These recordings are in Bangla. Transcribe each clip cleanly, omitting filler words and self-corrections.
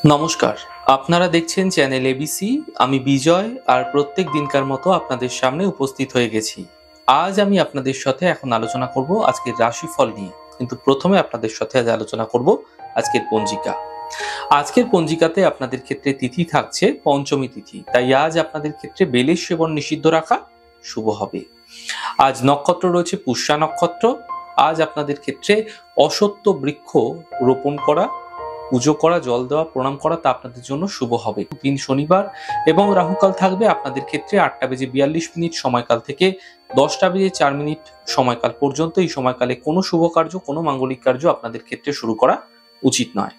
নমস্কার, আপনারা দেখছেন চ্যানেল এবিসি। আমি বিজয় আর প্রত্যেক দিনকার মতো আপনাদের সামনে উপস্থিত হয়ে গেছি। আজ আমি আপনাদের সাথে এখন আলোচনা করব আজকের রাশিফল নিয়ে। কিন্তু প্রথমে আপনাদের সাথে আজ আলোচনা করব আজকের পঞ্জিকা। আজকের পঞ্জিকাতে আপনাদের ক্ষেত্রে তিথি থাকছে পঞ্চমী তিথি, তাই আজ আপনাদের ক্ষেত্রে বেলের সেবন নিষিদ্ধ রাখা শুভ হবে। আজ নক্ষত্র রয়েছে পুষ্যা নক্ষত্র। আজ আপনাদের ক্ষেত্রে অশ্বত্থ বৃক্ষ রোপণ করা, পুজো করা, জল দেওয়া, প্রণাম করা তা আপনাদের জন্য শুভ হবে। দিন শনিবার এবং রাহুকাল থাকবে আপনাদের ক্ষেত্রে 8:42 সময়কাল থেকে 10:04 সময়কাল পর্যন্ত। এই সময়কালে কোনো শুভ কার্য, কোনো মাঙ্গলিক কার্য আপনাদের ক্ষেত্রে শুরু করা উচিত নয়।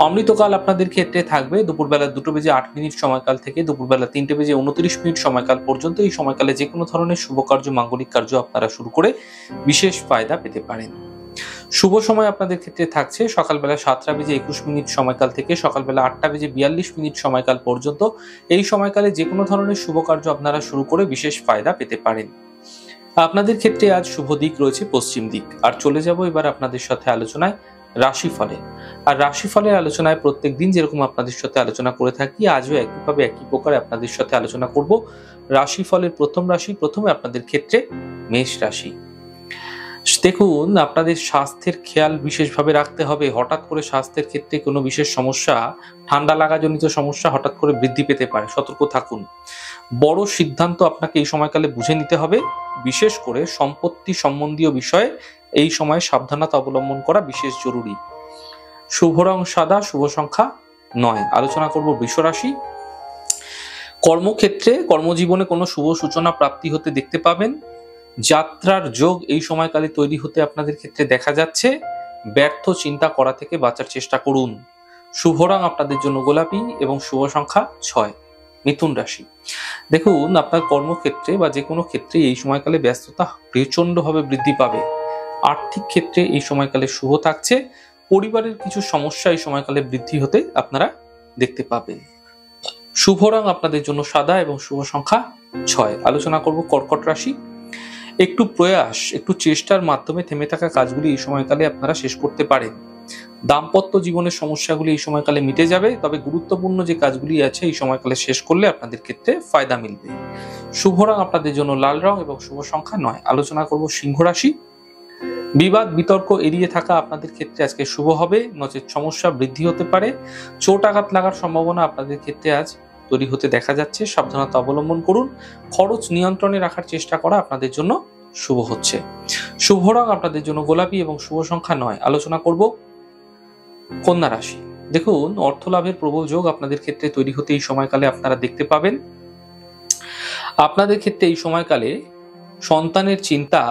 অমৃতকাল আপনাদের ক্ষেত্রে থাকবে দুপুরবেলা 2:08 সময়কাল থেকে দুপুরবেলা 3:29 সময়কাল পর্যন্ত। এই সময়কালে যে কোনো ধরনের শুভ কার্য, মাঙ্গলিক কার্য আপনারা শুরু করে বিশেষ ফায়দা পেতে পারেন। শুভ সময় আপনাদের ক্ষেত্রে থাকছে সকালবেলা 7:21 সময়কাল থেকে সকালবেলা 8:42 সময়কাল পর্যন্ত। এই সময়কালে যে কোনো ধরনের শুভ কার্য আপনারা শুরু করে বিশেষ ফায়দা পেতে পারেন। আপনাদের ক্ষেত্রে আজ শুভ দিক রয়েছে পশ্চিম দিক। আর চলে যাব এবার আপনাদের সাথে আলোচনায় রাশিফলে। আর রাশিফলের আলোচনায় প্রত্যেক দিন যেরকম আপনাদের সাথে আলোচনা করে থাকি, আজও একইভাবে একই প্রকারে আপনাদের সাথে আলোচনা করব রাশিফলের প্রথম রাশি। প্রথমে আপনাদের ক্ষেত্রে মেষ রাশি। দেখুন, আপনাদের স্বাস্থ্যের খেয়াল বিশেষভাবে রাখতে হবে। হঠাৎ করে স্বাস্থ্যের ক্ষেত্রে কোনো বিশেষ সমস্যা, ঠান্ডা লাগাজনিত সমস্যা হঠাৎ করে বৃদ্ধি পেতে পারে, সতর্ক থাকুন। বড় সিদ্ধান্ত আপনাকে এই সময়কালে বুঝে নিতে হবে। বিশেষ করে সম্পত্তি সম্বন্ধীয় বিষয়ে এই সময়ে সাবধানতা অবলম্বন করা বিশেষ জরুরি। শুভ রং সাদা, শুভ সংখ্যা 9। আলোচনা করব বৃষ রাশি। কর্মক্ষেত্রে, কর্মজীবনে কোনো শুভ সূচনা প্রাপ্তি হতে দেখতে পাবেন। যাত্রার যোগ এই সময়কালে তৈরি হতে আপনাদের ক্ষেত্রে দেখা যাচ্ছে। ব্যর্থ চিন্তা করা থেকে বাঁচার চেষ্টা করুন। শুভ রং আপনাদের জন্য গোলাপি এবং শুভ সংখ্যা 6। মিথুন রাশি। দেখুন, আপনার কর্মক্ষেত্রে বা যে কোনো ক্ষেত্রে এই সময়কালে ব্যস্ততা প্রচন্ডভাবে বৃদ্ধি পাবে। আর্থিক ক্ষেত্রে এই সময়কালে শুভ থাকছে। পরিবারের কিছু সমস্যা এই সময়কালে বৃদ্ধি হতে আপনারা দেখতে পাবেন। শুভ রং আপনাদের জন্য সাদা এবং শুভ সংখ্যা 6। আলোচনা করব কর্কট রাশি। একটু প্রয়াস, একটু চেষ্টার মাধ্যমে থেমে থাকা কাজগুলি এই সময়কালে আপনারা শেষ করতে পারেন। দাম্পত্য জীবনের সমস্যাগুলি এই সময়কালে মিটে যাবে। তবে গুরুত্বপূর্ণ যে কাজগুলি আছে এই সময়কালে শেষ করলে আপনাদের ক্ষেত্রে ফায়দা মিলবে। শুভ রং আপনাদের জন্য লাল রং এবং শুভ সংখ্যা 9। আলোচনা করব সিংহ রাশি। বিবাদ বিতর্ক এড়িয়ে থাকা আপনাদের ক্ষেত্রে আজকে শুভ হবে, নচেত সমস্যা বৃদ্ধি হতে পারে। চোট আঘাত লাগার সম্ভাবনা আপনাদের ক্ষেত্রে আজ তৈরি হতে দেখা যাচ্ছে। সাবধানতা অবলম্বন করুন। খরচ নিয়ন্ত্রণে রাখার চেষ্টা করা আপনাদের জন্য শুভ হচ্ছে। শুভ রং আপনাদের জন্য গোলাপি এবং শুভ সংখ্যা 9। আলোচনা করব কন্যা রাশি। দেখুন, অর্থ লাভের প্রবল যোগ আপনাদের ক্ষেত্রে তৈরি হতে এই সময়কালে আপনারা দেখতে পাবেন। আপনাদের ক্ষেত্রে এই সময়কালে সন্তানের চিন্তা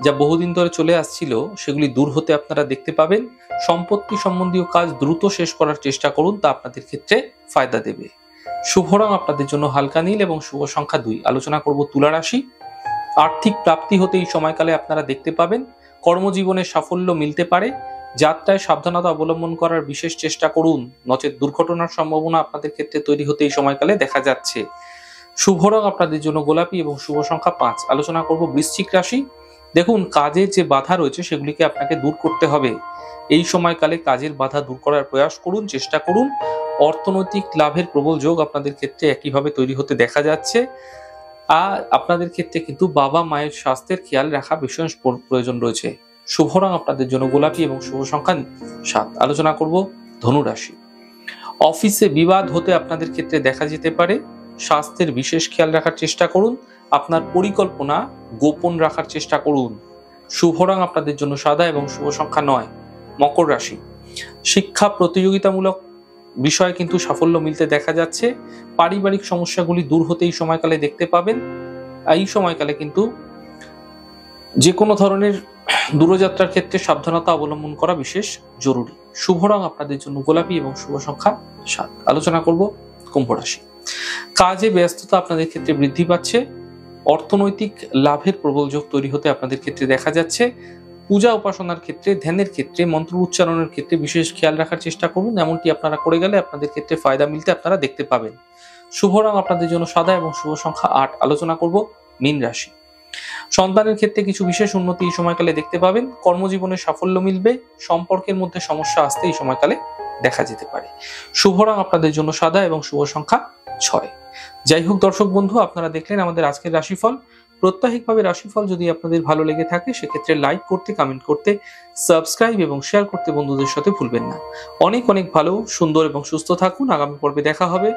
যা বহুদিন ধরে চলে আসছিল সেগুলি দূর হতে আপনারা দেখতে পাবেন। সম্পত্তি সম্বন্ধীয় কাজ দ্রুত শেষ করার চেষ্টা করুন, তা আপনাদের ক্ষেত্রে ফায়দা দেবে। শুভ রং আপনাদের জন্য হালকা নীল এবং শুভ সংখ্যা 2। আলোচনা করব তুলা রাশি। আর্থিক প্রাপ্তি হতে এই সময়কালে আপনারা দেখতে পাবেন। কর্মজীবনে সাফল্য মিলতে পারে। যাত্রায় সাবধানতা অবলম্বন করার বিশেষ চেষ্টা করুন, নচেত দুর্ঘটনার সম্ভাবনা আপনাদের ক্ষেত্রে তৈরি হতে এই সময়কালে দেখা যাচ্ছে। শুভ রং আপনাদের জন্য গোলাপি এবং শুভ সংখ্যা 5। আলোচনা করব বৃশ্চিক রাশি। দেখুন, কাজের যে বাধা রয়েছে সেগুলিকে আপনাকে দূর করতে হবে। এই সময়কালে কাজের বাধা দূর করার প্রয়াস করুন, চেষ্টা করুন। অর্থনৈতিক লাভের প্রবল যোগ আপনাদের ক্ষেত্রে একইভাবে তৈরি হতে দেখা যাচ্ছে। আর আপনাদের ক্ষেত্রে কিন্তু বাবা মায়ের স্বাস্থ্যের খেয়াল রাখা বিশেষ প্রয়োজন রয়েছে। শুভ রং আপনাদের জন্য গোলাপি এবং শুভ সংখ্যা 7। আলোচনা করব ধনু রাশি। অফিসে বিবাদ হতে আপনাদের ক্ষেত্রে দেখা যেতে পারে। স্বাস্থ্যের বিশেষ খেয়াল রাখার চেষ্টা করুন। আপনার পরিকল্পনা গোপন রাখার চেষ্টা করুন। শুভ রং আপনাদের জন্য সাদা এবং শুভ সংখ্যা 9। মকর রাশি। শিক্ষা প্রতিযোগিতামূলক বিষয়ে কিন্তু সাফল্য মিলতে দেখা যাচ্ছে। পারিবারিক সমস্যাগুলি দূর হতে এই সময়কালে দেখতে পাবেন। এই সময়কালে কিন্তু যে কোনো ধরনের দূরযাত্রার ক্ষেত্রে সাবধানতা অবলম্বন করা বিশেষ জরুরি। শুভ রং আপনাদের জন্য গোলাপি এবং শুভ সংখ্যা 7। আলোচনা করব কুম্ভ রাশি। কাজে ব্যস্ততা আপনাদের ক্ষেত্রে বৃদ্ধি পাচ্ছে। অর্থনৈতিক লাভের প্রবল যোগ তৈরি হতে আপনাদের ক্ষেত্রে দেখা যাচ্ছে। পূজা উপাসনার ক্ষেত্রে, ধ্যানের ক্ষেত্রে, মন্ত্র উচ্চারণের ক্ষেত্রে বিশেষ খেয়াল রাখার চেষ্টা করুন। এমনটি আপনারা করে গেলে আপনাদের ক্ষেত্রে ফায়দা মিলতে আপনারা দেখতে পাবেন। শুভ রং আপনাদের জন্য সাদা এবং শুভ সংখ্যা 8। আলোচনা করব মীন রাশি। সন্তানের ক্ষেত্রে কিছু বিশেষ উন্নতি এই সময়কালে দেখতে পাবেন। কর্মজীবনে সাফল্য মিলবে। সম্পর্কের মধ্যে সমস্যা আসতে এই সময়কালে দেখা যেতে পারে। শুভ রং আপনাদের জন্য সাদা এবং শুভ সংখ্যা 6। যাই হোক দর্শক বন্ধু, আপনারা দেখলেন আমাদের আজকের রাশিফল। প্রত্যাহিকভাবে রাশিফল যদি আপনাদের ভালো লেগে থাকে সেক্ষেত্রে লাইক করতে, কমেন্ট করতে, সাবস্ক্রাইব এবং শেয়ার করতে বন্ধুদের সাথে ভুলবেন না। অনেক অনেক ভালো, সুন্দর এবং সুস্থ থাকুন। আগামী পর্বে দেখা হবে।